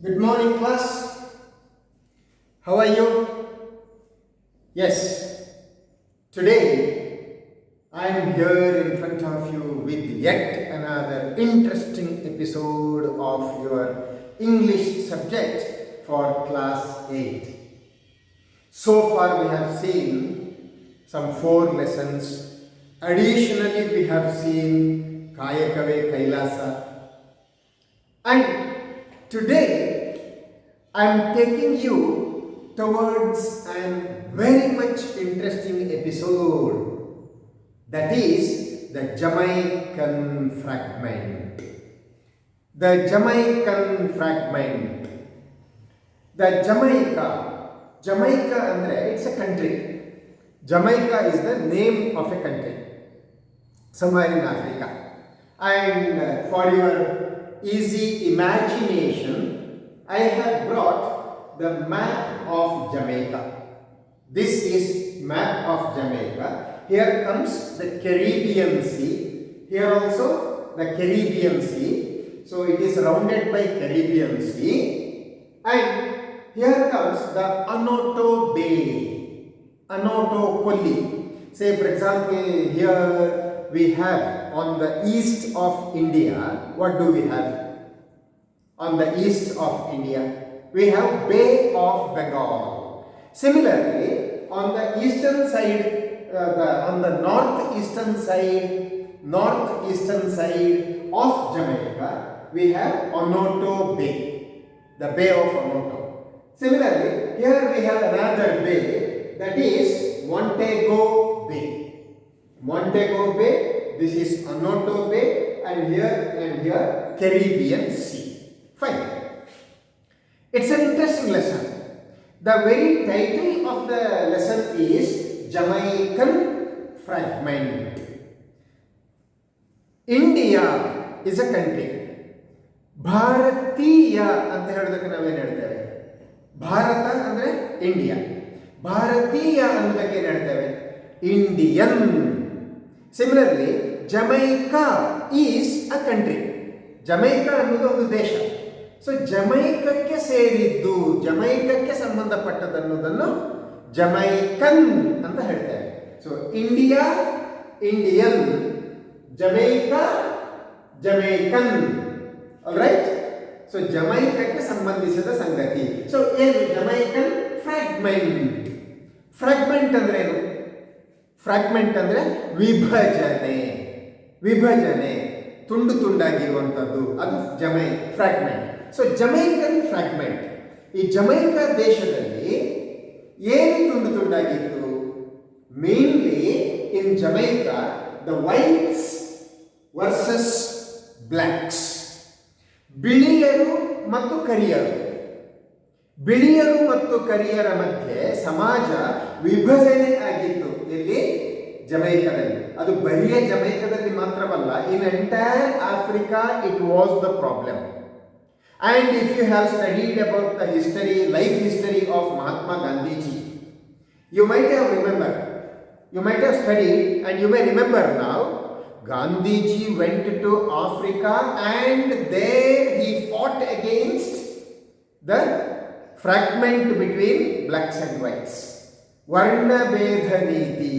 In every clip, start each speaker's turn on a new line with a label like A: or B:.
A: Good morning, class. How are you? Yes, today I am here in front of you with yet another interesting episode of your English subject for class 8. So far we have seen some 4 lessons. Additionally, we have seen Kayakave Kailasa. And today I am taking you towards a very much interesting episode, that is the Jamaican Fragment. The Jamaican Fragment. The Jamaica andre it's a country. Jamaica is the name of a country somewhere in Africa. And for your easy imagination, I have brought the map of Jamaica. This is map of Jamaica. Here comes the Caribbean Sea. Here also the Caribbean Sea. So it is surrounded by Caribbean Sea. And here comes the Anoto Bay, Anoto Kolli. Say for example, here we have on the east of India, what do we have? On the east of India, we have Bay of Bengal. Similarly, on the eastern side, on the northeastern side of Jamaica, we have Onoto Bay, the Bay of Onoto. Similarly, here we have another bay, that is Montego Bay. Montego Bay, this is Onoto Bay, and here Caribbean Sea. Fine. It's an interesting lesson. The very title of the lesson is Jamaican Fragment. India is a country. ಭಾರತೀಯ ಅಂತ ಹೇಳೋದಕ್ಕೆ ನಾವೇನು ಹೇಳ್ತೇವೆ? ಭಾರತ ಅಂದರೆ India. ಭಾರತೀಯ ಅನ್ನೋದಕ್ಕೆ ಏನು ಹೇಳ್ತೇವೆ? Indian. Similarly, Jamaica is a country. Jamaica ಅನ್ನೋದು ಒಂದು ದೇಶ. ಸೊ ಜಮೈಕಕ್ಕೆ ಸೇರಿದ್ದು, ಜಮೈಕಕ್ಕೆ ಸಂಬಂಧಪಟ್ಟದನ್ನುವುದನ್ನು ಜಮೈಕನ್ ಅಂತ ಹೇಳ್ತೇವೆ. So India, Indian, Jamaica, Jamaican. Alright? So ಜಮೈಕಕ್ಕೆ ಸಂಬಂಧಿಸಿದ ಸಂಗತಿ. ಸೊ ಏನು ಜಮೈಕನ್ ಫ್ರಾಗ್ಮೆಂಟ್? ಫ್ರಾಗ್ಮೆಂಟ್ ಅಂದ್ರೆ ಏನು? ಫ್ರಾಗ್ಮೆಂಟ್ ಅಂದರೆ ವಿಭಜನೆ. ವಿಭಜನೆ, ತುಂಡು ತುಂಡಾಗಿರುವಂಥದ್ದು, ಅದು ಫ್ರಾಗ್ಮೆಂಟ್. So Jamaican fragment. ಈ ಜಮೈಕಾ ದೇಶದಲ್ಲಿ ಏನು ತುಂಡು ತುಂಡಾಗಿತ್ತು? Mainly in Jamaica the whites versus blacks. ಬಿಳಿಯರು ಮತ್ತು ಕರಿಯರು, ಬಿಳಿಯರು ಮತ್ತು ಕರಿಯರ ಮಧ್ಯೆ ಸಮಾಜ ವಿಭಜನೆ ಆಗಿತ್ತು. ಇಲ್ಲಿ ಜಮೈಕಾದಲ್ಲಿ. ಅದು ಬರಿಯ ಜಮೈಕಾದಲ್ಲಿ ಮಾತ್ರವಲ್ಲ, in entire Africa it was the problem. And if you have studied about the history, life history of Mahatma Gandhiji, you might have studied, and you may remember now, Gandhiji went to Africa and there he fought against the fragment between blacks and whites. ವರ್ಣಭೇದ ನೀತಿ.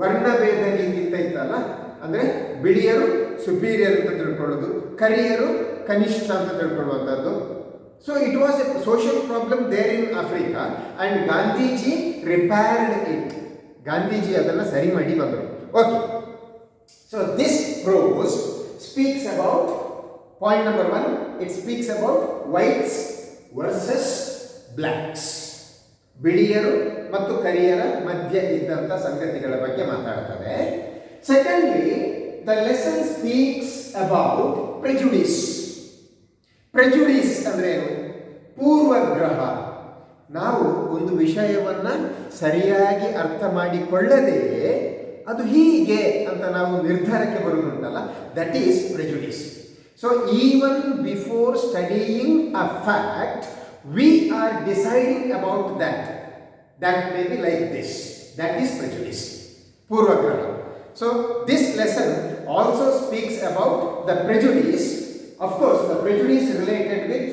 A: ವರ್ಣಭೇದ ನೀತಿ ಅಂತ ಇತ್ತಲ್ಲ, ಅಂದರೆ ಬಿಳಿಯರು superior ಅಂತ ತಿಳ್ಕೊಳ್ಳೋದು, ಕರಿಯರು ಕನಿಷ್ಠ ಅಂತ ತಿಳ್ಕೊಳ್ಳುವಂಥದ್ದು. So it was a social problem there in Africa and Gandhiji repaired it. Gandhiji ಅದನ್ನು ಸರಿ ಮಾಡಿ ಬಂದರು. Okay, so this prose speaks about point number 1. It speaks about whites versus blacks. ಬಿಳಿಯರು ಮತ್ತು ಕರಿಯರ ಮಧ್ಯೆ ಇದ್ದಂಥ ಸಂಗತಿಗಳ ಬಗ್ಗೆ ಮಾತಾಡ್ತದೆ. Secondly, the lesson speaks about prejudice. Prejudice ಅಂದರೆ ಏನು? ಪೂರ್ವಗ್ರಹ. ನಾವು ಒಂದು ವಿಷಯವನ್ನು ಸರಿಯಾಗಿ ಅರ್ಥ ಮಾಡಿಕೊಳ್ಳದೆ ಅದು ಹೀಗೆ ಅಂತ ನಾವು ನಿರ್ಧಾರಕ್ಕೆ ಬರುವುದುಂಟಲ್ಲ, that is prejudice. So even before studying a fact, we are deciding about that may be like this. That is prejudice, purvagraha. So this lesson also speaks about the prejudice. Of course, the prejudice related with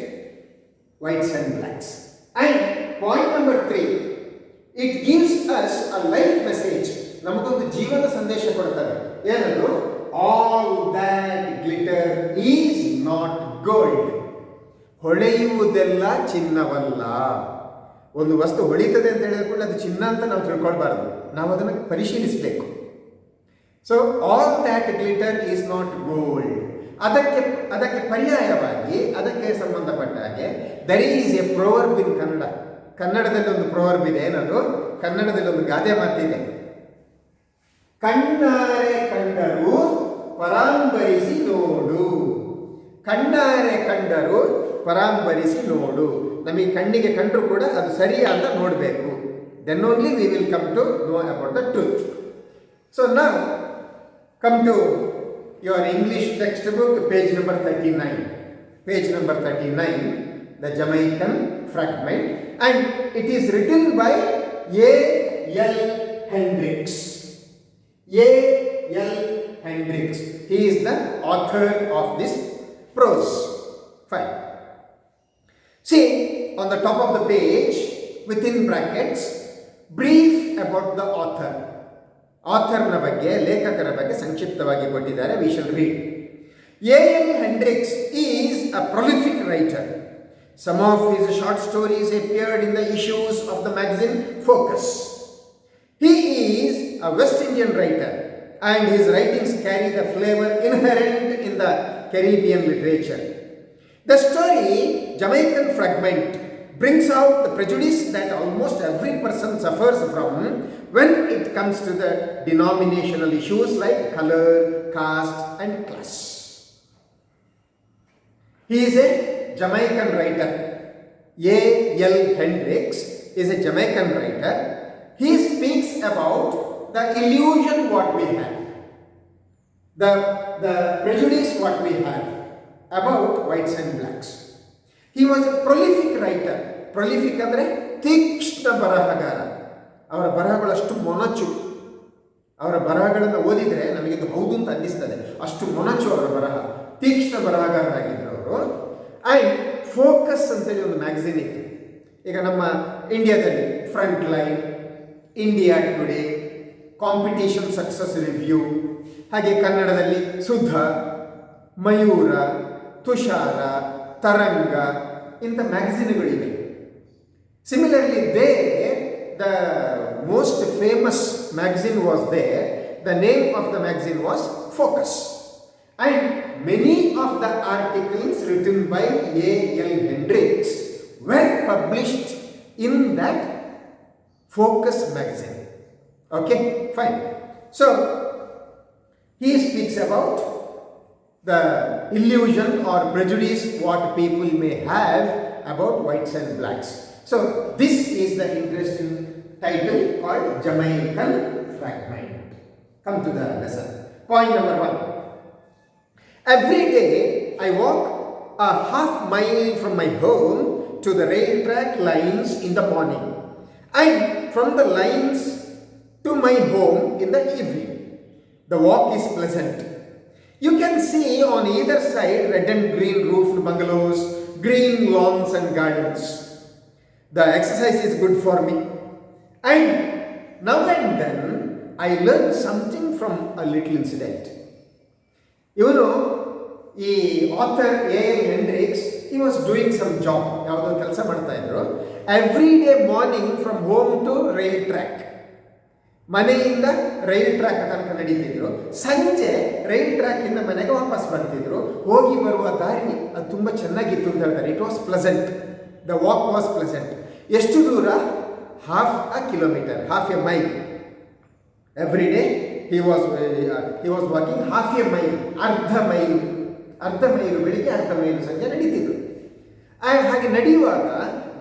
A: whites and blacks. And point number 3, it gives us a life message. ನಮಗೊಂದು ಜೀವನ ಸಂದೇಶ ಕೊಡ್ತಾರೆ. ಏನದು? All that glitter is not gold. ಹೊಳೆಯುವುದೆಲ್ಲ ಚಿನ್ನವಲ್ಲ. ಒಂದು ವಸ್ತು ಹೊಳಿತದೆ ಅಂತ ಹೇಳಿದ ಕೂಡ ಅದು ಚಿನ್ನ ಅಂತ ನಾವು ತಿಳ್ಕೊಳ್ಬಾರ್ದು, ನಾವು ಅದನ್ನು ಪರಿಶೀಲಿಸಬೇಕು. So all that glitter is not gold. ಅದಕ್ಕೆ ಪರ್ಯಾಯವಾಗಿ ಅದಕ್ಕೆ ಸಂಬಂಧಪಟ್ಟ ಹಾಗೆ ದರ್ ಈಸ್ ಎ ಪ್ರೊವರ್ಬ್ ಇನ್ ಕನ್ನಡ. ಕನ್ನಡದಲ್ಲಿ ಒಂದು ಪ್ರೊವರ್ಬ್ ಇದೆ. ಏನದು? ಕನ್ನಡದಲ್ಲಿ ಒಂದು ಗಾದೆ ಮಾತಿದೆ. ಕಣ್ಣಾರೆ ಕಂಡರೂ ಪರಾಂಬರಿಸಿ ನೋಡು. ಕಣ್ಣಾರೆ ಕಂಡರೂ ಪರಾಂಬರಿಸಿ ನೋಡು. ನಮಗೆ ಕಣ್ಣಿಗೆ ಕಂಡರೂ ಕೂಡ ಅದು ಸರಿಯಾ ಅಂತ ನೋಡಬೇಕು. Then only we will come to know about the truth. So ನಾವು come to your English textbook, page number 39. Page number 39, the Jamaican Fragment, and it is written by A.L. Hendrix. A.L. Hendrix. He is the author of this prose. Fine. See, on the top of the page, within brackets, brief about the author. ಆಥರ್ನ ಬಗ್ಗೆ, ಲೇಖಕರ ಬಗ್ಗೆ ಸಂಕ್ಷಿಪ್ತವಾಗಿ ಕೊಟ್ಟಿದ್ದಾರೆ. V shall read. A.L. Hendrix is a prolific writer. Some of his short stories appeared in the issues of the magazine Focus. He is a West Indian writer and his writings carry the flavor inherent in the Caribbean literature. The story Jamaican Fragment brings out the prejudice that almost every person suffers from when it comes to the denominational issues like color, caste and class. He is a Jamaican writer. A.L. Hendrix is a Jamaican writer. He speaks about the illusion what we have, the prejudice what we have about whites and blacks. He was a prolific writer. Prolific ಅಂದರೆ ತೀಕ್ಷ್ಣ ಬರಹಗಾರ. ಅವರ ಬರಹಗಳಷ್ಟು ಮೊನಚು. ಅವರ ಬರಹಗಳನ್ನು ಓದಿದರೆ ನಮಗಿದು ಹೌದು ಅಂತ ಅನ್ನಿಸ್ತದೆ, ಅಷ್ಟು ಮೊನಚು ಅವರ ಬರಹ. ತೀಕ್ಷ್ಣ ಬರಹಗಾರರಾಗಿದ್ದರು ಅವರು. ಆ್ಯಂಡ್ ಫೋಕಸ್ ಅಂತೇಳಿ ಒಂದು ಮ್ಯಾಗಝಿನ್ ಇತ್ತು. ಈಗ ನಮ್ಮ ಇಂಡಿಯಾದಲ್ಲಿ front line, India today, competition success review, ಹಾಗೆ ಕನ್ನಡದಲ್ಲಿ ಸುಧಾ, ಮಯೂರ, ತುಷಾರ, ತರಂಗ ಇಂಥ ಮ್ಯಾಗಝಿನ್ಗಳಿವೆ. Similarly, the most famous magazine was there. The name of the magazine was Focus. And many of the articles written by A.L. Hendrix were published in that Focus magazine. Okay, fine. So, he speaks about the illusion or prejudice what people may have about whites and blacks. So, this is the interesting title called Jamaican Fragment. Come to the lesson. Point number 1. Every day I walk a half mile from my home to the rail track lines in the morning and from the lines to my home in the evening. The walk is pleasant. You can see on either side red and green roofed bungalows, green lawns and gardens. The exercise is good for me. And now and then I learn something from a little incident. You know, the author A.L. Hendrix, he was doing some job. ಯಾವುದೋ ಕೆಲಸ ಮಾಡ್ತಾ ಇದ್ರು. Every day morning from home to rail track. ಮನೆಯಿಂದ rail track ತನಕ ನಡೀತಿದ್ರು. ಸಂಜೆ rail track ಇಂದ ಮನೆಗೆ ವಾಪಸ್ ಬರ್ತಿದ್ರು. ಹೋಗಿ ಬರುವ ದಾರಿ ಅದು ತುಂಬ ಚೆನ್ನಾಗಿತ್ತು ಅಂತ ಹೇಳ್ತಾರೆ. It was pleasant. The walk was pleasant. ಎಷ್ಟು ದೂರ? Half a kilometre, half a mile. Every day he was walking half a mile, ಅರ್ಧ ಮೈಲು ಬೆಳಿಗ್ಗೆ, ಅರ್ಧ ಮೈಲು ಸಂಜೆ ನಡೀತಿದ್ರು. ಹಾಗೆ ನಡೆಯುವಾಗ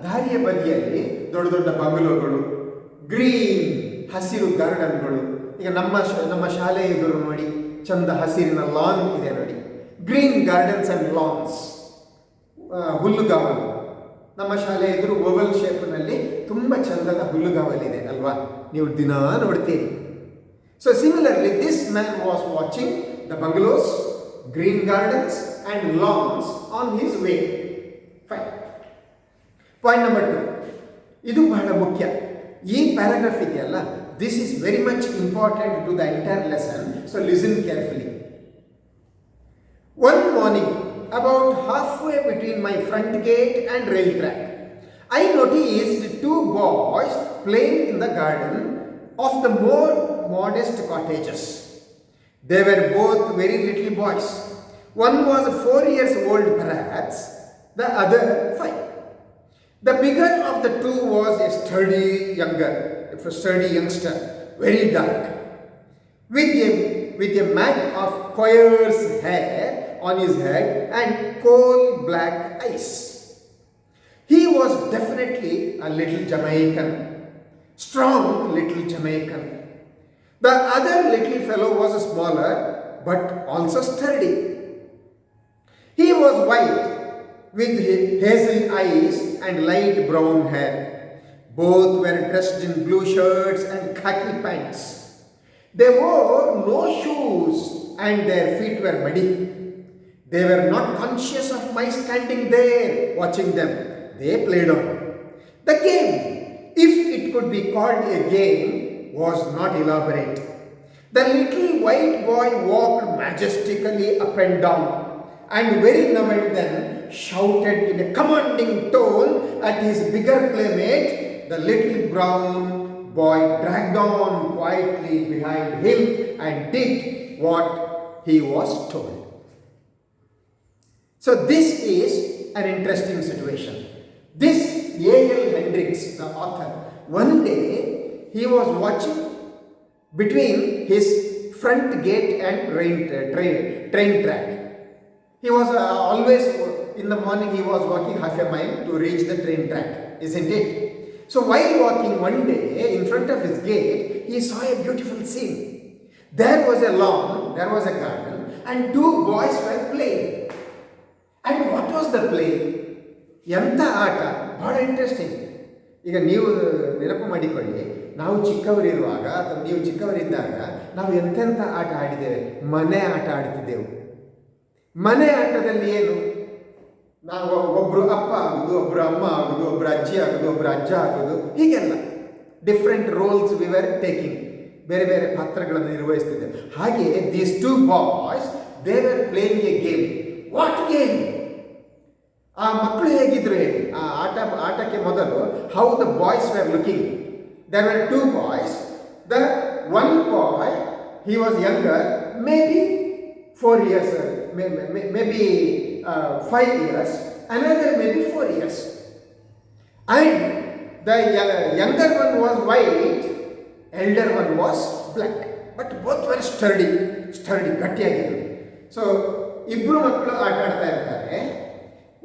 A: ದಾರಿಯ ಬದಿಯಲ್ಲಿ ದೊಡ್ಡ ದೊಡ್ಡ ಬಂಗಲೋಗಳು, ಗ್ರೀನ್ ಹಸಿರು ಗಾರ್ಡನ್ಗಳು. ಈಗ ನಮ್ಮ ಶಾಲೆ ಎದುರು ನೋಡಿ ಚಂದ ಹಸಿರಿನ ಲಾನ್ ಇದೆ ನೋಡಿ, ಗ್ರೀನ್ ಗಾರ್ಡನ್ಸ್ ಆ್ಯಂಡ್ ಲಾನ್ಸ್. ಹುಲ್ಲುಗಾವಲು, ನಮ್ಮ ಶಾಲೆ ಎದುರು ಓವಲ್ ಶೇಪ್ನಲ್ಲಿ ತುಂಬ ಚಂದದ ಹುಲ್ಲುಗಾವಲಿದೆ ಅಲ್ವಾ, ನೀವು ದಿನ ನೋಡ್ತೀರಿ. So similarly this man was watching the bungalows, green gardens and lance on his way. Fine. Point number 2, ಇದು ಬಹಳ ಮುಖ್ಯ. ಈ ಪ್ಯಾರಾಗ್ರಾಫ್ ಇದೆಯಲ್ಲ, this is very much important to the entire lesson, so listen carefully. One morning, about halfway between my front gate and rail track, I noticed two boys playing in the garden of the more modest cottages. They were both very little boys. One was 4 years old perhaps, the other 5. The bigger of the two was a sturdy youngster, very dark, with a mat of coarse hair on his head and coal black eyes. He was definitely a little Jamaican, strong little Jamaican. The other little fellow was smaller but also sturdy. He was white with hazel eyes and light brown hair. Both were dressed in blue shirts and khaki pants. They wore no shoes and their feet were muddy. They were not conscious of my standing there watching them. They played on. The game, if it could be called a game, was not elaborate. The little white boy walked majestically up and down, and very now and then shouted in a commanding tone at his bigger playmate. The little brown boy dragged on quietly behind him and did what he was told. So this is an interesting situation. This A.L. Hendrix, the author, one day he was watching between his front gate and train track. He was always, in the morning he was walking half a mile to reach the train track, isn't it? So while walking one day in front of his gate, he saw a beautiful scene. There was a lawn, there was a garden, and two boys were playing. And what was the play? ಎಂಥ ಆಟ, ಬಹಳ interesting. ಈಗ ನೀವು ನೆನಪು ಮಾಡಿಕೊಳ್ಳಿ, ನಾವು ಚಿಕ್ಕವರಿರುವಾಗ ಅಥವಾ ನೀವು ಚಿಕ್ಕವರಿದ್ದಾಗ ನಾವು ಎಂತೆಂಥ ಆಟ ಆಡಿದ್ದೇವೆ. ಮನೆ ಆಟ ಆಡ್ತಿದ್ದೆವು. ಮನೆ ಆಟದಲ್ಲಿ ಏನು, ನಾವು ಒಬ್ಬರು ಅಪ್ಪ ಆಗೋದು, ಒಬ್ಬರು ಅಮ್ಮ ಆಗೋದು, ಒಬ್ಬರು ಅಜ್ಜಿ ಆಗೋದು, ಒಬ್ಬರು ಅಜ್ಜ ಆಗೋದು, ಹೀಗೆಲ್ಲ different roles we were taking, ಬೇರೆ ಬೇರೆ ಪಾತ್ರಗಳನ್ನು ನಿರ್ವಹಿಸ್ತಿದ್ದೇವೆ. ಹಾಗೆ these two boys they were playing a game. What game? ಆ ಮಕ್ಕಳು ಹೇಗಿದ್ರು ಹೇಳಿ, ಆ ಆಟಕ್ಕೆ ಮೊದಲು how the boys were looking. There were two boys. The one boy, he was younger, maybe 4 years, maybe 5 years, another maybe 4 years. And the younger one was white, elder one was black. But both were sturdy, ಗಟ್ಟಿಯಾಗಿದ್ರು. So ಇಬ್ಬರು ಮಕ್ಕಳು ಆಟ ಆಡ್ತಾ ಇರ್ತಾರೆ.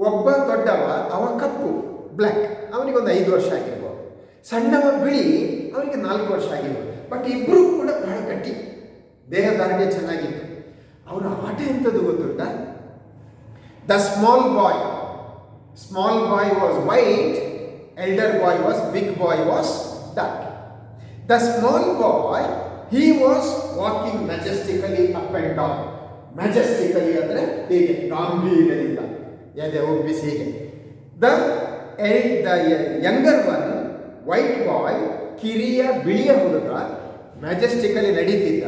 A: ಒಬ್ಬ ದೊಡ್ಡವ, ಅವ ಕಪ್ಪು black, ಅವನಿಗೊಂದು 5 ವರ್ಷ ಆಗಿರ್ಬೋದು. ಸಣ್ಣವ ಬಿಳಿ, ಅವನಿಗೆ 4 ವರ್ಷ ಆಗಿರ್ಬೋದು. ಬಟ್ ಇಬ್ಬರು ಕೂಡ ಬಹಳ ಗಟ್ಟಿ, ದೇಹದಾರ್ಢ್ಯ ಚೆನ್ನಾಗಿತ್ತು. ಅವರ ಆಟ ಎಂಥದ್ದು ಗೊತ್ತುಂಟಾ? The small boy was white, elder boy was big boy was dark. The small boy he was walking majestically up and down. Majestically ಅಂದರೆ ಹೀಗೆ ಗಾಂಭೀರ್ಯದಿಂದ ಎದೆ ಉಬ್ಬಿಸಿ ಹೀಗೆ. The younger one white boy, ಕಿರಿಯ ಬಿಳಿಯ ಹುಡುಗ, ಮ್ಯಾಜೆಸ್ಟಿಕಲಿ ನಡೀತಿದ್ದ.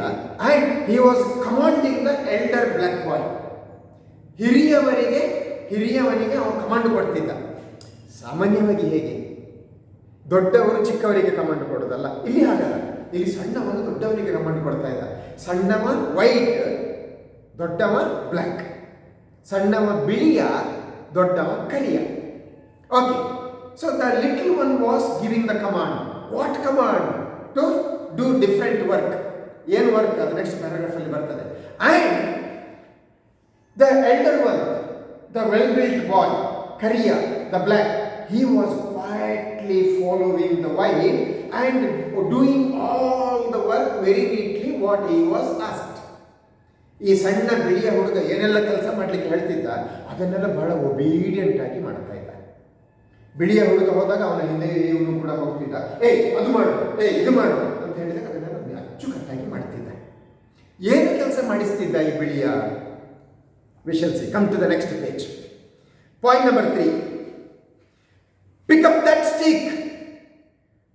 A: And he was commanding the elder black boy. ಹಿರಿಯವನಿಗೆ ಅವನು ಕಮಾಂಡ್ ಕೊಡ್ತಿದ್ದ. ಸಾಮಾನ್ಯವಾಗಿ ಹೇಗೆ ದೊಡ್ಡವರು ಚಿಕ್ಕವರಿಗೆ ಕಮಾಂಡ್ ಕೊಡೋದಲ್ಲ, ಇಲ್ಲಿ ಹಾಗಲ್ಲ. ಇಲ್ಲಿ ಸಣ್ಣವನು ದೊಡ್ಡವನಿಗೆ ಕಮಾಂಡ್ ಕೊಡ್ತಾ ಇದ್ದ. ಸಣ್ಣವ ವೈಟ್, ದೊಡ್ಡವ ಬ್ಲ್ಯಾಕ್. ಸಣ್ಣವ ಬಿಳಿಯ, ದೊಡ್ಡವ ಕರಿಯ. Okay, so the little one was giving the command. What command? To do different work. ಏನು ವರ್ಕ್ ಅದು ನೆಕ್ಸ್ಟ್ ಪ್ಯಾರಾಗ್ರಾಫಲ್ಲಿ ಬರ್ತದೆ. And the elder one, the well built boy, ಕರಿಯ, the black, he was quietly following the white and doing all the work very neatly what he was asked. ಈ ಸಣ್ಣ ಬಿಳಿಯ ಹುಡುಗ ಏನೆಲ್ಲ ಕೆಲಸ ಮಾಡಲಿಕ್ಕೆ ಹೇಳ್ತಿದ್ದ ಅದನ್ನೆಲ್ಲ ಬಹಳ ಒಬೀಡಿಯಂಟ್ ಆಗಿ ಮಾಡ್ತಾ ಇದ್ದ. ಬಿಳಿಯ ಹುಡುಗ ಹೋದಾಗ ಅವನ ಹಿಂದೆ ಇವನು ಕೂಡ ಹೋಗ್ತಿದ್ದ. ಅದು ಮಾಡು, ಇದು ಮಾಡು ಅಂತ ಹೇಳಿದಾಗ ಅದನ್ನೆಲ್ಲ ಅಚ್ಚುಕಟ್ಟಾಗಿ ಮಾಡ್ತಿದ್ದ. ಏನು ಕೆಲಸ ಮಾಡಿಸ್ತಿದ್ದ ಈ ಬಿಳಿಯ? We shall see. Come to the next page. Point number 3. Pick up that stick.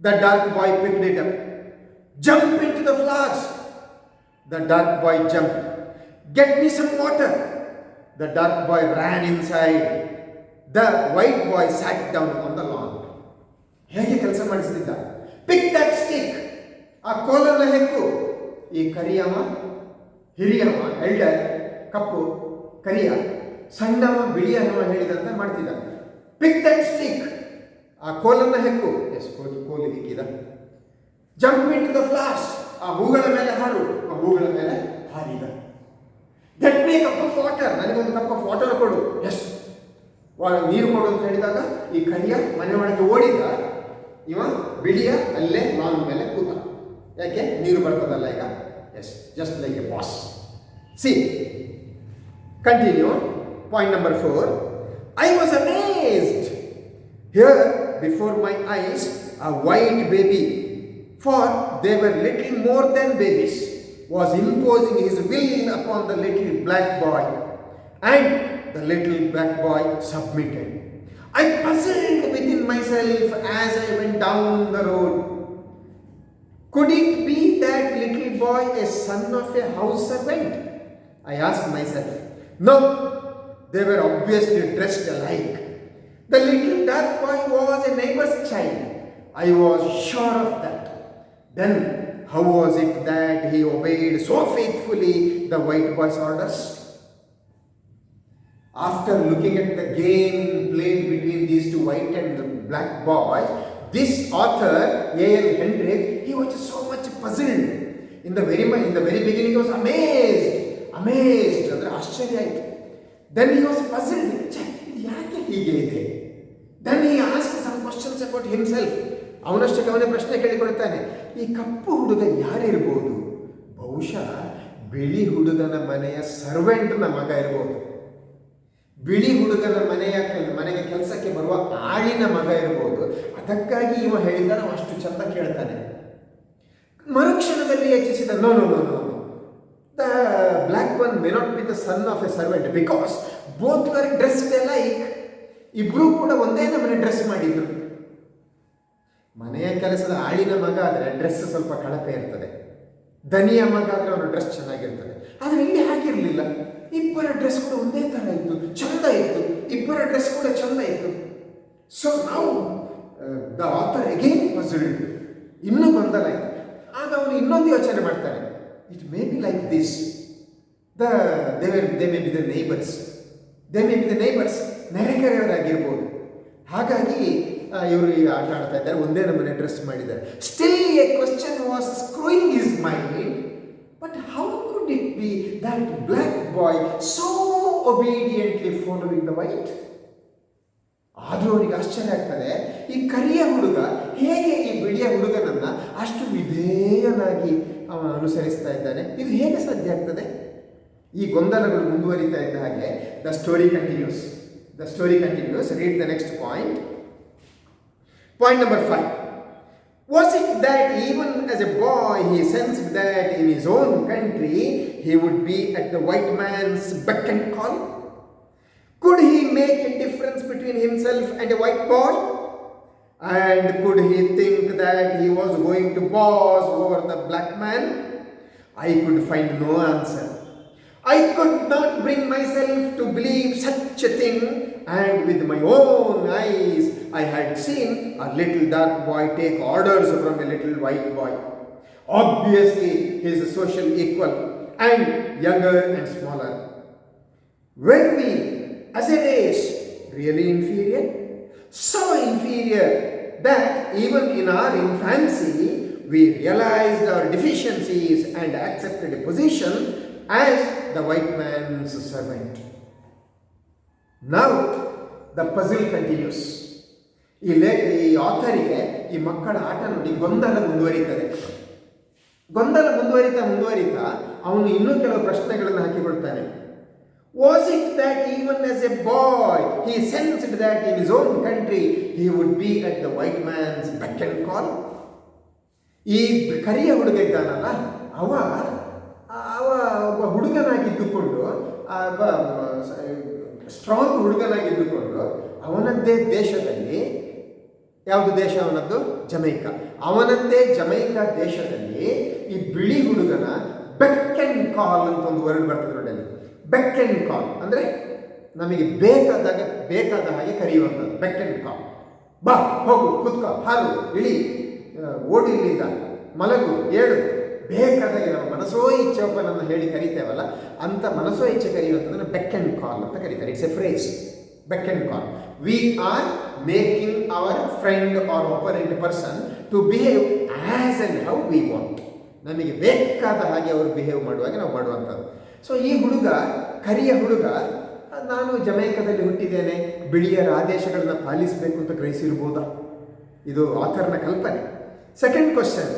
A: The dark boy picked it up. Jump into the flowers. The dark boy jumped. Get me some water. The dark boy ran inside. The white boy sat down on the lawn. ಹೇಗೆ ಕೆಲಸ ಮಾಡಿಸ್ತಿದ್ದ? ಪಿಕ್ that stick. ಆ ಕೋಲನ್ನು ಹೆಕ್ಕು. ಈ ಕರಿಯವ, ಹಿರಿಯವ, elder, ಕಪ್ಪು, ಕರಿಯ, ಸಣ್ಣವ, ಬಿಳಿಯ ಹೇಳಿದಂತೆ ಮಾಡ್ತಿದ್ದ. Pick that stick. ಆ ಕೋಲನ್ನು ಹೆಕ್ಕು. ಹೋಗಿ ಕೋಲಿ ಹಿಕ್ಕಿದ. Jump into the flowers. ಆ ಹೂಗಳ ಮೇಲೆ ಹಾರು. ಆ ಹೂಗಳ ಮೇಲೆ ಹಾರಿದ. Get me cup of water. ನನಗೊಂದು ಕಪ್ ಆಫ್ ವಾಟರ್ ಕೊಡು. ನೀರು ಕೊಡು ಅಂತ ಹೇಳಿದಾಗ ಈ ಕರಿಯ ಮನೆ ಒಳಗೆ ಓಡಿದ. ಇವ ಬಿಳಿಯ ಅಲ್ಲೇ ಲಾನ್ ಮೇಲೆ ಕೂತ. ಯಾಕೆ? ನೀರು ಬರ್ತದಲ್ಲ ಈಗ. Just like A boss. C, continue. Point number 4. I was amazed. Here before my eyes a white baby, for they were little more than babies, was imposing his will upon the little black boy, and the little black boy submitted. I puzzled within myself as I went down the road. Could it be that little boy a son of a house servant? I asked myself. No, they were obviously dressed alike. The little dark boy was a neighbor's child. I was sure of that. Then, how was it that he obeyed so faithfully the white boy's orders? After looking at the game played between these two white and black boys, this author, A.L. Hendrix, he was just so much puzzled. In the very beginning, he was amazed. ಅಂದರೆ ಆಶ್ಚರ್ಯ ಆಯಿತು. Then he was puzzled. ಯಾಕೆ ಹೀಗೆ ಇದೆ? Then he asked some questions about himself. ಅವನಷ್ಟಕ್ಕೆ ಅವನೇ ಪ್ರಶ್ನೆ ಕೇಳಿಕೊಳ್ತಾನೆ. ಈ ಕಪ್ಪು ಹುಡುಗ ಯಾರಿರ್ಬೋದು? ಬಹುಶಃ ಬಿಳಿ ಹುಡುಗನ ಮನೆಯ ಸರ್ವೆಂಟ್ನ ಮಗ ಇರ್ಬೋದು. ಬಿಳಿ ಹುಡುಗನ ಮನೆಗೆ ಕೆಲಸಕ್ಕೆ ಬರುವ ಆಳಿನ ಮಗ ಇರ್ಬೋದು. ಅದಕ್ಕಾಗಿ ಇವ ಹೇಳಿದ ನಾವು ಅಷ್ಟು ಚಂದ ಕೇಳ್ತಾನೆ. ಮರುಕ್ಷಣದಲ್ಲಿ ಯೋಚಿಸಿದ, no no no no the black one may not be the son of a servant because both were dressed alike. ಇಬ್ರು ಕೂಡ ಒಂದೇ ನಮ್ಮನೆ ಡ್ರೆಸ್ ಮಾಡಿದ್ರು. ಮನೆಯ ಕೆಲಸದ ಆಳಿನ ಮಗ ಆದರೆ ಡ್ರೆಸ್ ಸ್ವಲ್ಪ ಕಳಪೆ ಇರ್ತದೆ. ದನಿಯ ಮಗ ಆದರೆ ಅವನ ಡ್ರೆಸ್ ಚೆನ್ನಾಗಿರ್ತದೆ. ಆದರೆ ಇಲ್ಲಿ ಹಾಗಿರಲಿಲ್ಲ. ಇಬ್ಬರ ಡ್ರೆಸ್ ಕೂಡ ಒಂದೇ ಥರ ಇತ್ತು, ಚಂದ ಇತ್ತು. ಇಬ್ಬರ ಡ್ರೆಸ್ ಕೂಡ ಚಂದ ಇತ್ತು. ಸೊ ನಾವು ದ ಆಥರ್ ಅಗೇನ್ ಪಜಲ್ಡ್. ಇನ್ನೂ ಗೊಂದಲ ಆಯಿತು. ಆಗ ಅವನು ಇನ್ನೊಂದು ಯೋಚನೆ ಮಾಡ್ತಾನೆ. It may be like this. They may be the neighbors. ನೆರೆಕೆರೆಯವರಾಗಿರ್ಬೋದು. ಹಾಗಾಗಿ ಇವರು ಆಟ ಆಡ್ತಾ ಇದ್ದಾರೆ, ಒಂದೇ ನಮ್ಮನೆ ಡ್ರೆಸ್ ಮಾಡಿದ್ದಾರೆ. Still a question was screwing his mind. But how could it be that black boy so obediently following the white? ಆದರೂ ಅವನಿಗೆ ಆಶ್ಚರ್ಯ ಆಗ್ತದೆ. ಈ ಕರಿಯ ಹುಡುಗ ಹೇಗೆ ಈ ಬಿಳಿಯ ಹುಡುಗನನ್ನು ಅಷ್ಟು ವಿಧೇಯನಾಗಿ ಅನುಸರಿಸ್ತಾ ಇದ್ದಾನೆ? ಇದು ಹೇಗೆ ಸಾಧ್ಯ ಆಗ್ತದೆ? ಈ ಗೊಂದಲಗಳು ಮುಂದುವರಿತಾ ಇದ್ದ ಹಾಗೆ the story continues. Read the next point. Point number 5. Was it that even as a boy he sensed that in his own country he would be at the white man's beck and call? Could he make a difference between himself and a white boy? And could he think that he was going to boss over the black man? I could find no answer. I could not bring myself to believe such a thing, and with my own eyes I had seen a little dark boy take orders from a little white boy. Obviously he is a social equal and younger and smaller. Were we as a race really inferior? So inferior that even in our infancy we realized our deficiencies and accepted a position as the white man's servant. Now the puzzle continues. ಈ ಆಥರಿಗೆ ಈ ಮಕ್ಕಳ ಆಟ ನೋಡಿ ಗೊಂದಲ ಮುಂದುವರಿತಾ ಅವನು ಇನ್ನೂ ಕೆಲವು ಪ್ರಶ್ನೆಗಳನ್ನು ಹಾಕಿಕೊಳ್ತಾನೆ. Was it that even as a boy he sensed that in his own country he would be at the white man's beck and call? ಈ ಕರಿಯ ಹುಡುಗ ಇದ್ದಾನಲ್ಲ, ಅವ ಒಬ್ಬ ಹುಡುಗನಾಗಿದ್ದುಕೊಂಡು, ಸ್ಟ್ರಾಂಗ್ ಹುಡುಗನಾಗಿದ್ದುಕೊಂಡು ಅವನದ್ದೇ ದೇಶದಲ್ಲಿ ಯಾವುದು ದೇಶ ಅವನದ್ದು? ಜಮೈಕಾ. ಅವನದ್ದೇ ಜಮೈಕಾ ದೇಶದಲ್ಲಿ ಈ ಬಿಳಿ ಹುಡುಗನ ಬೆಕ್ ಅಂಡ್ ಕಾಲ್ ಅಂತ ಒಂದು ವರ್ಡ್ ಬರ್ತದೆ ನೋಡಿ. ಅಲ್ಲಿ ಬೆಕ್ ಅಂಡ್ ಕಾಲ್ ಅಂದರೆ ನಮಗೆ ಬೇಕಾದ ಹಾಗೆ ಕರೆಯುವಂಥದ್ದು. ಬೆಕ್ ಅಂಡ್ ಕಾಲ್. ಬಾ, ಹೋಗು, ಕುತ್ಕೋ, ಹಾರು, ಇಳಿ, ಓಡು, ಇಲ್ಲಿಂದ ಮಲಗು, ಏಳು, ಬೇಕಾದಾಗೆ ನಮ್ಮ ಮನಸೋ ಇಚ್ಛೆ ಒಬ್ಬನನ್ನು ಹೇಳಿ ಕರಿತೇವಲ್ಲ, ಅಂತ ಮನಸೋ ಇಚ್ಛೆ ಕರೆಯುವಂಥದ್ದನ್ನು ಬೆಕ್ ಅಂಡ್ ಕಾಲ್ ಅಂತ ಕರೀತಾರೆ. It's a phrase, beck and call. We are making our friend or opponent person to behave as and how we want. ನಮಗೆ ಬೇಕಾದ ಹಾಗೆ ಅವರು ಬಿಹೇವ್ ಮಾಡುವಾಗ ನಾವು ಮಾಡುವಂಥದ್ದು. ಸೊ ಈ ಹುಡುಗ, ಕರಿಯ ಹುಡುಗ, ನಾನು ಜಮೈಕಾದಲ್ಲಿ ಹುಟ್ಟಿದ್ದೇನೆ, ಬಿಳಿಯರ ಆದೇಶಗಳನ್ನು ಪಾಲಿಸಬೇಕು ಅಂತ ಗ್ರಹಿಸಿರ್ಬೋದಾ? ಇದು ಆಥರ್ನ ಕಲ್ಪನೆ. Second question,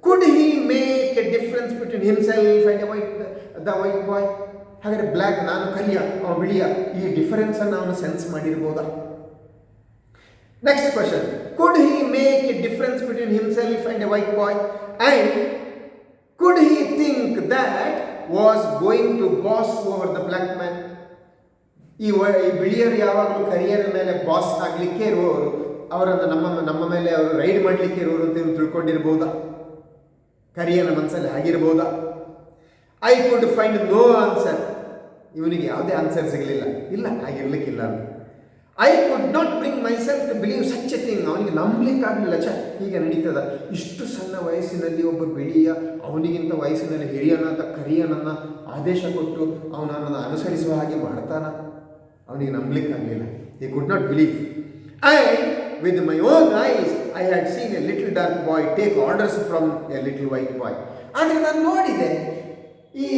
A: could he make a difference between himself and the white boy? ಹಾಗಾದರೆ ಬ್ಲ್ಯಾಕ್, ನಾನು ಕರಿಯ, ಅವನು ಬಿಳಿಯ, ಈ ಡಿಫರೆನ್ಸನ್ನು ಅವನು ಸೆನ್ಸ್ ಮಾಡಿರ್ಬೋದಾ? Next question, could he make a difference between himself and a white boy and could he think that was going to boss over the black man? ಈ ಬಿಳಿಯರು ಯಾವಾಗಲೂ ಕರಿಯರ ಮೇಲೆ ಬಾಸ್ ಆಗಲಿಕ್ಕೆ ಇರುವವರು, ಅವರನ್ನು ನಮ್ಮ ಮೇಲೆ ಅವರು ರೈಡ್ ಮಾಡಲಿಕ್ಕೆ ಇರುವರು ಅಂತ ಇವರು ತಿಳ್ಕೊಂಡಿರ್ಬೋದಾ? ಕರಿಯನ ಮನಸ್ಸಲ್ಲಿ ಆಗಿರ್ಬೋದಾ? I could find no answer. ಇವನಿಗೆ ಯಾವುದೇ ಆನ್ಸರ್ ಸಿಗಲಿಲ್ಲ. ಇಲ್ಲ, ಆಗಿರ್ಲಿಕ್ಕಿಲ್ಲ ಅಂತ. I could not bring myself to believe such a thing. ಅವನಿಗೆ ನಂಬಲಿಕ್ಕಾಗಲಿಲ್ಲ. ಹೀಗೆ ನಡೀತದ, ಇಷ್ಟು ಸಣ್ಣ ವಯಸ್ಸಿನಲ್ಲಿ ಒಬ್ಬ ಬಿಳಿಯ ಅವನಿಗಿಂತ ವಯಸ್ಸಿನಲ್ಲಿ ಹಿರಿಯನಾದ ಕರಿಯನನ್ನು ಆದೇಶ ಕೊಟ್ಟು ಅವನನ್ನು ಅನುಸರಿಸುವ ಹಾಗೆ ಮಾಡ್ತಾನ? ಅವನಿಗೆ ನಂಬಲಿಕ್ಕಾಗಲಿಲ್ಲ. He could not believe. And with my own eyes I had seen a little dark boy take orders from a little white boy. ಆದರೆ ನಾನು ನೋಡಿದೆ, ಈ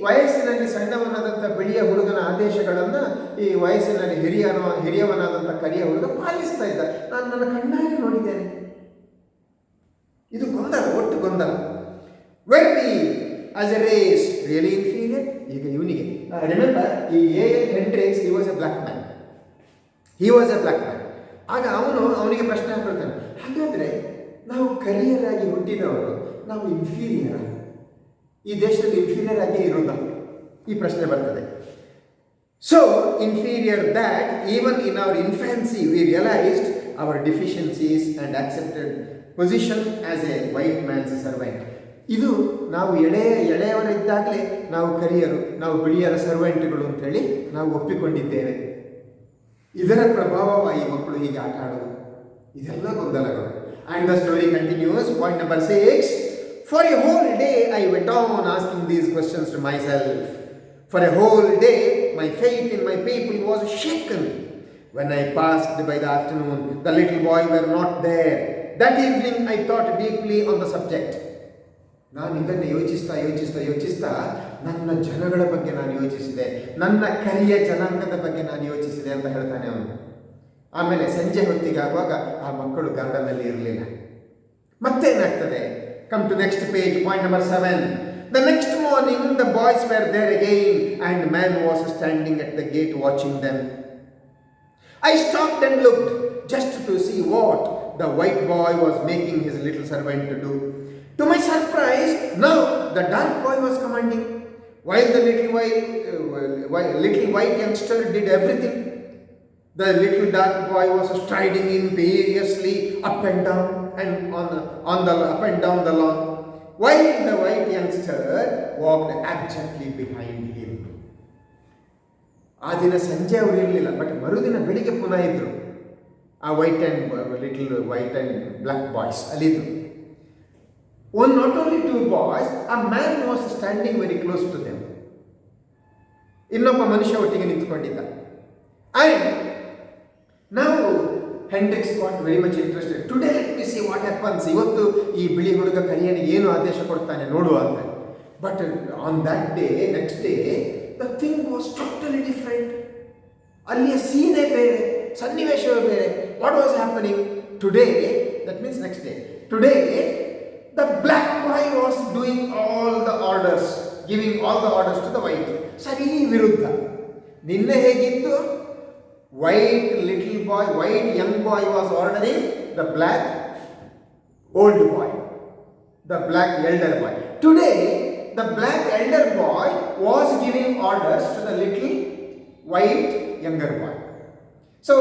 A: ವಯಸ್ಸಿನಲ್ಲಿ ಸಣ್ಣವನಾದಂಥ ಬಿಳಿಯ ಹುಡುಗನ ಆದೇಶಗಳನ್ನು ಈ ವಯಸ್ಸಿನಲ್ಲಿ ಹಿರಿಯವನಾದಂಥ ಕರಿಯ ಹುಡುಗ ಪಾಲಿಸ್ತಾ ಇದ್ದ. ನಾನು ನನ್ನ ಕಣ್ಣಾಗಿ ನೋಡಿದ್ದೇನೆ. ಇದು ಗೊಂದಲ, ಒಟ್ಟು ಗೊಂದಲ. Were we as a race really inferior? ಈಗ ಇವನಿಗೆ ರಿಮೆಂಬರ್, ಈ Hendrix, he was a black man. ಆಗ ಅವನಿಗೆ ಪ್ರಶ್ನೆ ಹಾಕ್ಕೊಳ್ತಾನೆ, ಹಾಗಾದರೆ ನಾವು ಕರಿಯರಾಗಿ ಹುಟ್ಟಿದವರು ನಾವು ಇನ್ಫೀರಿಯರ್, ಈ ದೇಶದಲ್ಲಿ ಇನ್ಫೀರಿಯರ್ ಆಗಿ ಇರೋದ? ಈ ಪ್ರಶ್ನೆ ಬರ್ತದೆ. So inferior that even in our infancy we realised our deficiencies and accepted position as a white man's servant. ಇದು ನಾವು ಎಳೆಯವರಿದ್ದಾಗಲೇ ನಾವು ಕರಿಯರು, ನಾವು ಬಿಳಿಯರ ಸರ್ವೆಂಟ್ಗಳು ಅಂತೇಳಿ ನಾವು ಒಪ್ಪಿಕೊಂಡಿದ್ದೇವೆ. ಇದರ ಪ್ರಭಾವವಾಗಿ ಮಕ್ಕಳು ಹೀಗೆ ಆಟ ಆಡೋದು. ಇದೆಲ್ಲ ಗೊಂದಲಗಳು. And the story continues. Point number 6. For a whole day I went on asking these questions to myself. For a whole day my faith in my people was shaken. When I passed by the afternoon, the little boy were not there. That evening I thought deeply on the subject. ನಾನು ಇದನ್ನು ಯೋಚಿಸ್ತಾ ನನ್ನ ಜನಗಳ ಬಗ್ಗೆ ನಾನು ಯೋಚಿಸಿದೆ, ನನ್ನ ಕರಿಯ ಜನಾಂಗದ ಬಗ್ಗೆ ನಾನು ಯೋಚಿಸಿದೆ ಅಂತ ಹೇಳ್ತಾನೆ ಅವನು. ಆಮೇಲೆ ಸಂಜೆ ಹೊತ್ತಿಗಾಗುವಾಗ ಆ ಮಕ್ಕಳು ಗಾರ್ಡನಲ್ಲಿ ಇರಲಿಲ್ಲ. ಮತ್ತೇನಾಗ್ತದೆ? Come to next page. Point number 7. The next morning the boys were there again and man was standing at the gate watching them. I stopped and looked just to see what the white boy was making his little servant to do. To my surprise, now the dark boy was commanding, while the little white youngster did everything. The little dark boy was striding imperiously up and down up and down the lawn, while the white youngster walked abjectly behind him. ಆ ದಿನ ಸಂಜೆ ಅವರು ಇರಲಿಲ್ಲ, but ಮರುದಿನ ಬೆಳಿಗ್ಗೆ ಪುನಃ ಇದ್ದರು. ಆ little white and black boys ಅಲ್ಲಿದ್ದರು. Not only two boys, a man was standing very close to them. ಇನ್ನೊಬ್ಬ ಮನುಷ್ಯ ಒಟ್ಟಿಗೆ ನಿಂತುಕೊಂಡಿದ್ದ. And now Hendrix got very much interested. Today let me see what happens. ಇವತ್ತು ಈ ಬಿಳಿ ಹುಡುಗ ಕರಿಯನಿಗೆ ಏನು ಆದೇಶ ಕೊಡ್ತಾನೆ ನೋಡುವ ಅಂತ. But on that day, next day, the thing was totally different. ಅಲ್ಲಿಯ ಸೀನೆ ಬೇರೆ, ಸನ್ನಿವೇಶವೇ ಬೇರೆ. What was happening? Today, that means next day. Today, the black boy was doing all the orders, giving all the orders to the white. ಸರಿ ವಿರುದ್ಧ. ನಿನ್ನೆ ಹೇಗಿತ್ತು? White young boy was ordering the black old boy, the black elder boy. Today, the black elder boy was giving orders to the little white younger boy. So,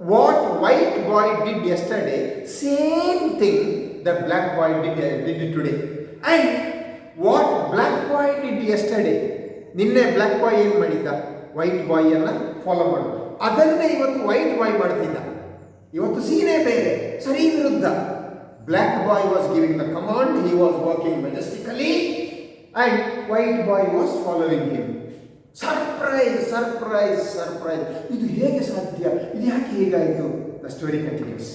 A: what white boy did yesterday, same thing the black boy did today. And what black boy did yesterday, ನಿನ್ನೆ black ಬಾಯ್ ಏನು ಮಾಡಿದ್ದ, white ಬಾಯನ್ನು follow ಮಾಡು, ಅದನ್ನೇ ಇವತ್ತು white boy ಮಾಡ್ತಿದ್ದ. ಇವತ್ತು ಸೀನೆ ಬೇರೆ, ಸರಿ ವಿರುದ್ಧ. Black boy was giving the command, he was working majestically and white boy was following him. Surprise, surprise, surprise. ಇದು ಹೇಗೆ ಸಾಧ್ಯ, ಇದು ಯಾಕೆ ಹೀಗಾಯಿತು? The story continues.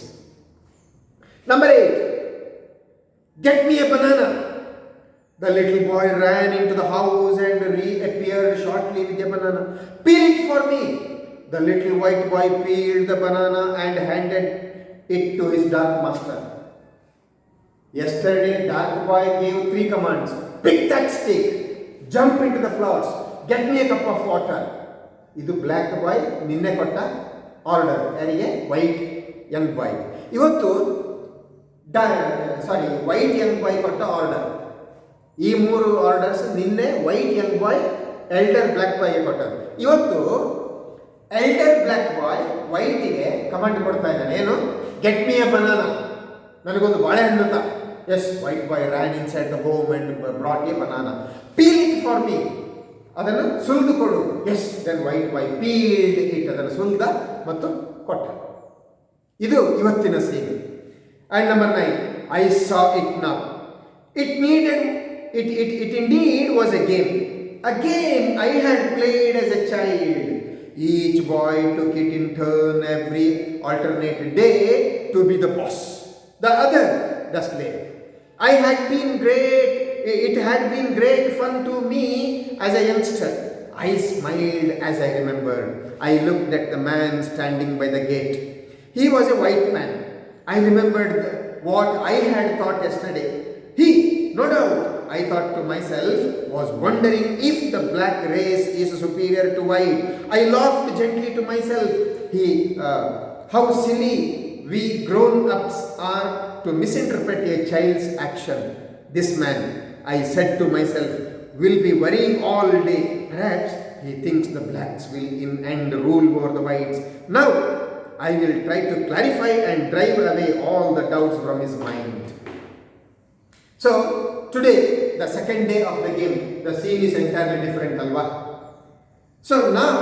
A: Number 8, get me a banana. The little boy ran into the house and reappeared shortly with a banana. Peel it for me. The little white boy peeled the banana and handed it to his dark master. Yesterday, dark boy gave 3 commands. Pick that stick, jump into the flowers, get me a cup of water. ಇದು black ಬಾಯ್ ನಿನ್ನೆ ಕೊಟ್ಟ order, ಯಾರಿಗೆ? White young ಬಾಯ್. ಇವತ್ತು white young ಬಾಯ್ ಕೊಟ್ಟ order. ಈ 3 orders ನಿನ್ನೆ white young boy elder black ಬಾಯ್ಗೆ ಕೊಟ್ಟರು. ಇವತ್ತು ಎಲ್ಡರ್ ಬ್ಲ್ಯಾಕ್ ಬಾಯ್ ವೈಟಿಗೆ ಕಮಾಂಡ್ ಕೊಡ್ತಾ ಇದ್ದಾನೆ. ಏನು? ಗೆಟ್ ಮಿ ಎ ಬನಾನಾ, ನನಗೊಂದು ಬಾಳೆಹಣ್ಣು ತಾ. Yes, white boy ran inside the home and brought a banana. Peel it for me. ಅದನ್ನು ಸುಲಿದು ಕೊಡು. Yes, then white boy peeled it. ಅದನ್ನು ಸುಲಿದ ಮತ್ತು ಕೊಟ್ಟ. ಇದು ಇವತ್ತಿನ scene. And number 9, I saw it now. It indeed was a game. A game I had played as a child. Each boy took it in turn every alternate day to be the boss, the other the slave. It had been great fun to me as a youngster. I smiled as I remembered. I looked at the man standing by the gate. He was a white man. I remembered what I had thought yesterday. He, no doubt, I thought to myself, was wondering if the black race is superior to white. I laughed gently to myself. How silly we grown-ups are to misinterpret a child's action. This man, I said to myself, will be worrying all day. Perhaps he thinks the blacks will in end rule over the whites. Now, I will try to clarify and drive away all the doubts from his mind. So, today, the second day of the game, the scene is entirely different, alva? So now,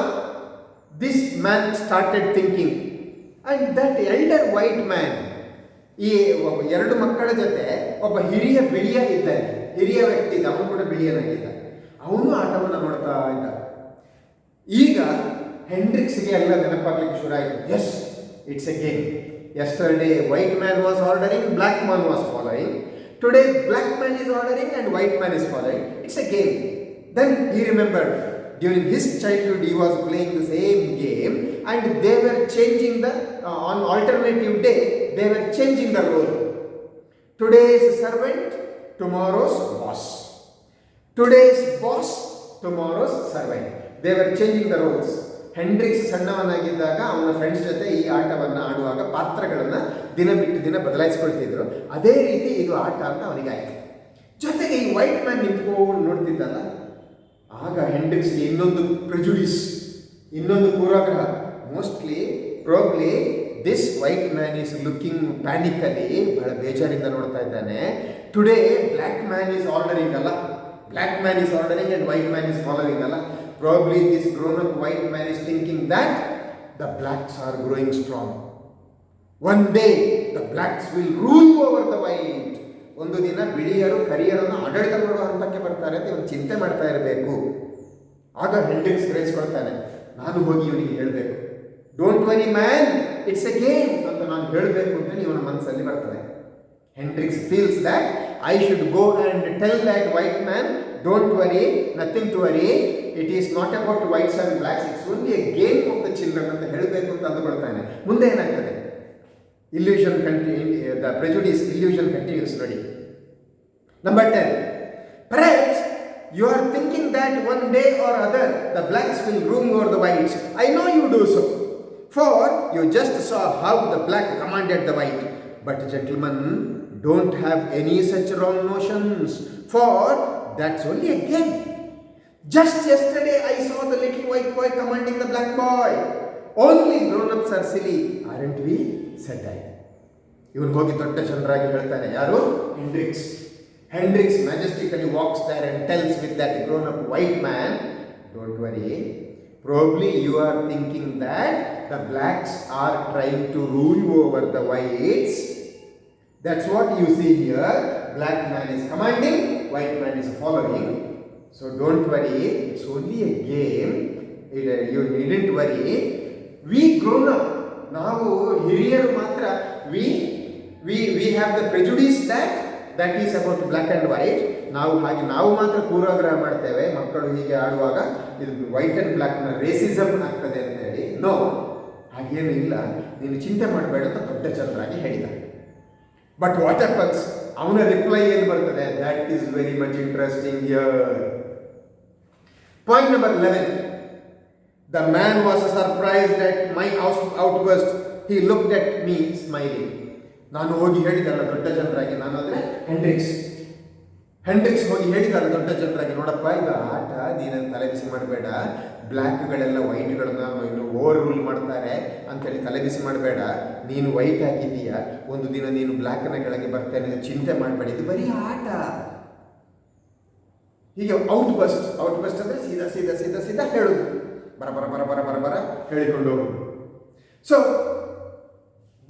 A: this man started thinking, and that elder white man, ಈ 2 ಮಕ್ಕಳ ಜೊತೆ ಒಬ್ಬ ಹಿರಿಯ ಬಿಳಿಯ ಇದ್ದಾನೆ, ಹಿರಿಯ ವ್ಯಕ್ತಿ ಇದ್ದ, ಅವನು ಕೂಡ ಬಿಳಿಯನಾಗಿದ್ದ. ಅವನು ಆಟವನ್ನು ನೋಡ್ತಾ ಇದ್ದ. ಈಗ ಹೆಂಡ್ರಿಕ್ಸ್ಗೆ ಎಲ್ಲ ನೆನಪಾಗಲಿಕ್ಕೆ ಶುರು ಆಯಿತು. Yes, it's a game. Yesterday white man was ordering, black man was following. Today black man is ordering and white man is following. It's a game. Then he remembered during his childhood he was playing the same game and they were changing on alternative day they were changing the role. Today's servant, tomorrow's boss. Today's boss, tomorrow's servant. They were changing the roles. Hendricks ಸಣ್ಣವನಾಗಿದ್ದಾಗ ಅವನ friends ಜೊತೆ ಈ ಆಟವನ್ನು ಆಡುವಾಗ ಪಾತ್ರಗಳನ್ನು ದಿನ ಬಿಟ್ಟು ದಿನ ಬದಲಾಯಿಸ್ಕೊಳ್ತಿದ್ರು. ಅದೇ ರೀತಿ ಇದು ಆಟ ಅಂತ ಅವನಿಗೆ ಆಯಿತು. ಜೊತೆಗೆ ಈ ವೈಟ್ ಮ್ಯಾನ್ ನಿಂತ್ಕೊಂಡು ನೋಡ್ತಿದ್ದಲ್ಲ, ಆಗ ಹೆಂಡ್ರಿಕ್ಸ್ಗೆ ಇನ್ನೊಂದು ಪ್ರೆಜುಡಿಸ್, ಇನ್ನೊಂದು ಪೂರ್ವಾಗ್ರಹ. Probably this white man is looking panickily, ಬಹಳ ಬೇಜಾರಿಂದ ನೋಡ್ತಾ ಇದ್ದಾನೆ. Today black man is ordering ಅಲ್ಲ, black man is ordering and white man is following ಅಲ್ಲ. Probably this grown-up white man is thinking that the blacks are growing strong. One day the blacks will rule over the white. ಒಂದು ದಿನ ಬಿಳಿಯರು ಕರಿಯರನ್ನು ಆಡಳಿತ ಮಾಡುವ ಹಂತಕ್ಕೆ ಬರ್ತಾರೆ ಅಂತ ಇವನು ಚಿಂತೆ ಮಾಡ್ತಾ ಇರಬೇಕು. ಆಗ ಹೆಂಡ್ರಿಕ್ಸ್ ಗ್ರಹಿಸ್ಕೊಳ್ತಾನೆ, ನಾನು ಹೋಗಿ ಇವನಿಗೆ ಹೇಳಬೇಕು, don't worry man, it's a game ಅಂತ ನಾನು ಹೇಳಬೇಕು ಅಂತ ಇವನ ಮನಸ್ಸಲ್ಲಿ ಬರ್ತದೆ. Hendrix feels that I should go and tell that white man, don't worry, nothing to worry, it is not about whites and blacks, it's only a game of the children ಅಂತ ಹೇಳಬೇಕು ಅಂತ ಅಂದುಕೊಳ್ತಾನೆ. ಮುಂದೆ ಏನಾಗ್ತದೆ? Illusion continues, the prejudice illusion continues. Ready? Number 10. Perhaps you are thinking that one day or other the blacks will rule over the whites. I know you do so, for you just saw how the black commanded the white. But gentlemen, don't have any such wrong notions, for that's only a game. Just yesterday I saw the little white boy commanding the black boy. Only grown ups are silly, aren't we, said I. ಇವನು ಹೋಗಿ ದೊಡ್ಡ ಜನರಾಗಿ ಹೇಳ್ತಾನೆ, ಯಾರು? Hendrix. Hendrix majestically walks there and tells with that grown up white man, don't worry, probably you are thinking that the blacks are trying to rule over the whites. That's what you see here. Black man is commanding, white man is following. So don't worry, it's only a game. You needn't worry. We grown up, ನಾವು ಹಿರಿಯರು ಮಾತ್ರ we have the prejudice that is about black and white. ನಾವು ಮಾತ್ರ ಪೂರ್ವಾಗ್ರಹ ಮಾಡ್ತೇವೆ, ಮಕ್ಕಳು ಹೀಗೆ ಆಡುವಾಗ ಇದು ವೈಟ್ ಅಂಡ್ ಬ್ಲ್ಯಾಕ್ ನ ರೇಸಿಸಮ್ ಆಗ್ತದೆ ಅಂತ ಹೇಳಿ. ನೋ, ಹಾಗೇನು ಇಲ್ಲ, ನೀನು ಚಿಂತೆ ಮಾಡಬೇಡ ಅಂತ ದೊಡ್ಡ ಚಂದ್ರಾಗಿ ಹೇಳಿದ. ಬಟ್ ವಾಟ್ ಹ್ಯಾಪನ್ಸ್, ಅವನ ರಿಪ್ಲೈ ಏನು ಬರ್ತದೆ? That is very much interesting here. Point number 11. The man was surprised at my outburst. He looked at me smiling. ನಾನು ಹೋಗಿ ಹೇಳಿದಲ್ಲ ದೊಡ್ಡ ಜನರಾಗಿ, ನಾನು ಅಂದರೆ ಹೆಂಡ್ರಿಕ್ಸ್ ಹೋಗಿ ಹೇಳಿದಲ್ಲ ದೊಡ್ಡ ಜನರಾಗಿ, ನೋಡಪ್ಪ ಇದು ಆಟ, ನೀನನ್ನು ತಲೆಬಿಸಿ ಮಾಡಬೇಡ, ಬ್ಲ್ಯಾಕ್ಗಳೆಲ್ಲ ವೈಟ್ಗಳನ್ನ ಇನ್ನು ಓವರ್ ರೂಲ್ ಮಾಡ್ತಾರೆ ಅಂತೇಳಿ ತಲೆಬಿಸಿ ಮಾಡಬೇಡ, ನೀನು ವೈಟ್ ಆಗಿದ್ದೀಯ, ಒಂದು ದಿನ ನೀನು ಬ್ಲ್ಯಾಕ್ನ ಕೆಳಗೆ ಬರ್ತೇನೆ, ಚಿಂತೆ ಮಾಡಬೇಡ, ಇದು ಬರೀ ಆಟ. ಹೀಗೆ ಔಟ್ ಬಸ್ಟ್ ಅಂದರೆ ಸೀದಾ ಹೇಳೋದು, ಬರ ಹೇಳಿಕೊಂಡು ಹೋಗುದು. So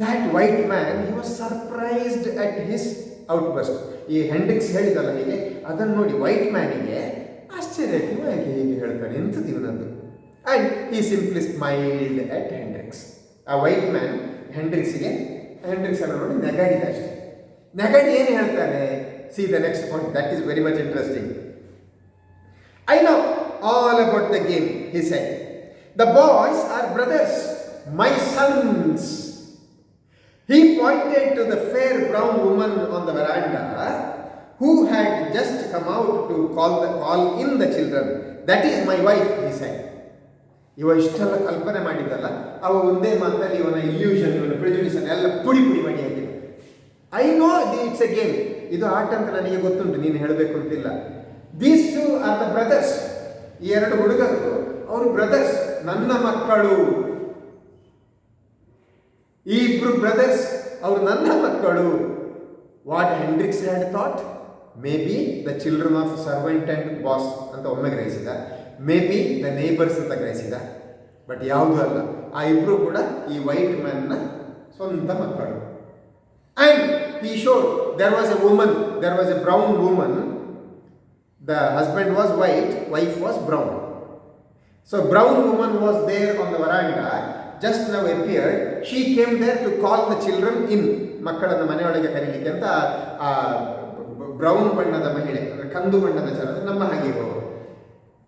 A: that white man, he was surprised at his outburst. ಈ ಹೆಂಡ್ರಿಕ್ಸ್ ಹೇಳಿದಲ್ಲ ಹೀಗೆ, ಅದನ್ನು ನೋಡಿ ವೈಟ್ ಮ್ಯಾನಿಗೆ ಆಶ್ಚರ್ಯ ಆಯ್ತು, ಯಾಕೆ ಹೀಗೆ ಹೇಳ್ತಾನೆ, ಎಂಥದ್ದು ಇವನದ್ದು. And he simply smiled at Hendrix. ಆ ವೈಟ್ ಮ್ಯಾನ್ ಹೆಂಡ್ರಿಕ್ಸ್ ಅನ್ನು ನೋಡಿ ನಗಾಡಿದ ಅಷ್ಟೇ. ನಗಾಡಿ ಏನು ಹೇಳ್ತಾನೆ? See the next point, that is very much interesting. I know all about the game, he said. The boys are brothers, my sons. He pointed to the fair brown woman on the veranda who had just come out to call in the children. That is my wife, he said. ಇವ ಇಷ್ಟೆಲ್ಲ ಕಲ್ಪನೆ ಮಾಡಿದ್ದಲ್ಲ, ಅವ ಒಂದೇ ಮಾತಲ್ಲಿ ಇವನ illusion, ಇವನ ಪ್ರೆಜುಡಿಷನ್ ಎಲ್ಲ ಪುಡಿ ಮಾಡಿ ಹಾಕಿದ. I know it's a game, ಇದು ಆಟ ಅಂತ ನನಗೆ ಗೊತ್ತುಂಟು, ನೀನು ಹೇಳಬೇಕು ಅಂತಿಲ್ಲ. These two are the brothers. ಈ ಎರಡು ಹುಡುಗರು ಅವರು ಬ್ರದರ್ಸ್, ನನ್ನ ಮಕ್ಕಳು. ಈ ಇಬ್ರು ಬ್ರದರ್ಸ್ ಅವರು ನನ್ನ ಮಕ್ಕಳು. What Hendrix had thought, maybe the children of servant and boss ಅಂತ ಒಮ್ಮೆ ಗ್ರಹಿಸಿದ, ಮೇ ಬಿ ದ ನೇಬರ್ಸ್ ಅಂತ ಗ್ರಹಿಸಿದ, ಬಟ್ ಯಾವುದೂ ಅಲ್ಲ, ಆ ಇಬ್ರು ಕೂಡ ಈ ವೈಟ್ ಮ್ಯಾನ್ನ ಸ್ವಂತ ಮಕ್ಕಳು. And he showed there was a brown woman. The husband was white, wife was brown. So brown woman was there on the veranda, just now appeared. She came there to call the children in. ಮಕ್ಕಳನ್ನು ಮನೆಯೊಳಗೆ ಕರೀಲಿಕ್ಕೆ ಅಂತ ಆ brown ಬಣ್ಣದ ಮಹಿಳೆ, ಅಂದರೆ ಕಂದು ಬಣ್ಣದ ಚರ, ನಮ್ಮ ಹಾಗೆ ಇರುವವರು,